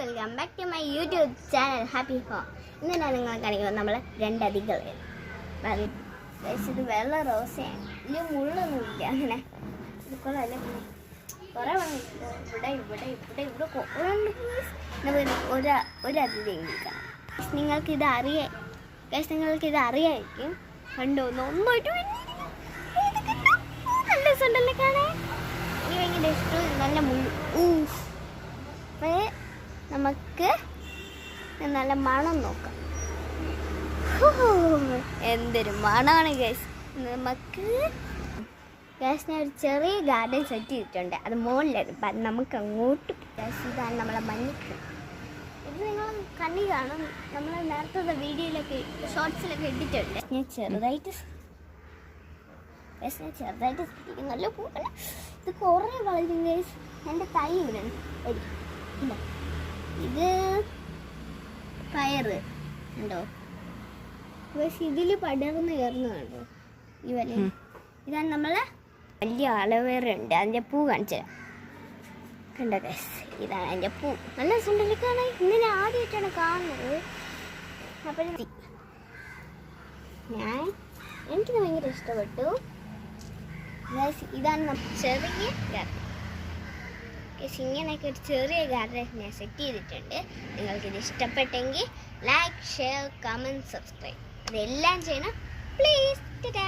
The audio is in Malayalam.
Welcome back to my YouTube channel happy home. ഇന്ന് ഞാൻ നിങ്ങളെ കാണിക്കുന്നത് നമ്മൾ രണ്ടധികം ഇത് വെള്ള റോസയാണ്. ഇതിൽ മുള്ളൊന്നുമില്ല. അങ്ങനെ ഇതുകൊള്ളല്ല കുറേ ഇവിടെ ഇവിടെ ഇവിടെ ഇവിടെ കുറേ ഒരതിഥി കാണാം. നിങ്ങൾക്കിത് അറിയായിരിക്കും. കണ്ടോ ഒന്നായിട്ട് നല്ല രസമുണ്ടല്ലേ കാണാൻ. എനിക്ക് ഭയങ്കര ഇഷ്ടം. നല്ല നമുക്ക് നല്ല മണം നോക്കാം. എന്തൊരു മണമാണ് ഗൈസ്. നമുക്ക് ഗൈസ് ഞാൻ ഒരു ചെറിയ ഗാർഡൻ സെറ്റ് ചെയ്തിട്ടുണ്ട്. അത് മുകളിലാണ്. അപ്പം നമുക്ക് അങ്ങോട്ട് ഗൈസ് ഇതാണ് നമ്മളെ മഞ്ഞക്ക്. ഇത് നിങ്ങൾ കണ്ണി കാണും. നമ്മൾ നേരത്തെ വീഡിയോയിലൊക്കെ ഷോർട്സിലൊക്കെ ഇട്ടിട്ടുണ്ട്. ഞാൻ ചെറുതായിട്ട് നല്ല പൂക്കള. ഇത് കുറേ വളരും ഗൈസ്. എൻ്റെ തൈ ഇവിടെ ഇല്ല. ഇത് പയറ് ഉണ്ടോ പക്ഷെ ഇതിൽ പടർന്ന് കയറുന്നതാണോ ഈ വല. ഇതാണ് നമ്മളെ വലിയ അലവേറ ഉണ്ട്. അതിൻ്റെ പൂ കാണിച്ചു കണ്ടോ ഗൈസ്. ഇതാണ് അതിൻ്റെ പൂ. നല്ല സുന്ദരി കാണാൻ. ഇന്ന് ഞാൻ ആദ്യമായിട്ടാണ് കാണുന്നത്. അപ്പം എനിക്കിത് ഭയങ്കര ഇഷ്ടപ്പെട്ടു ഗൈസ്. ഇതാണ് ചെറിയ ഗാർഡൻ. ഇങ്ങനെയൊക്കെ ഒരു ചെറിയ ഗാർഡൻ ഞാൻ സെറ്റ് ചെയ്തിട്ടുണ്ട്. നിങ്ങൾക്കിത് ഇഷ്ടപ്പെട്ടെങ്കിൽ ലൈക്ക്, ഷെയർ, കമൻറ്റ്, സബ്സ്ക്രൈബ് അതെല്ലാം ചെയ്യണം പ്ലീസ്. ടാറ്റാ.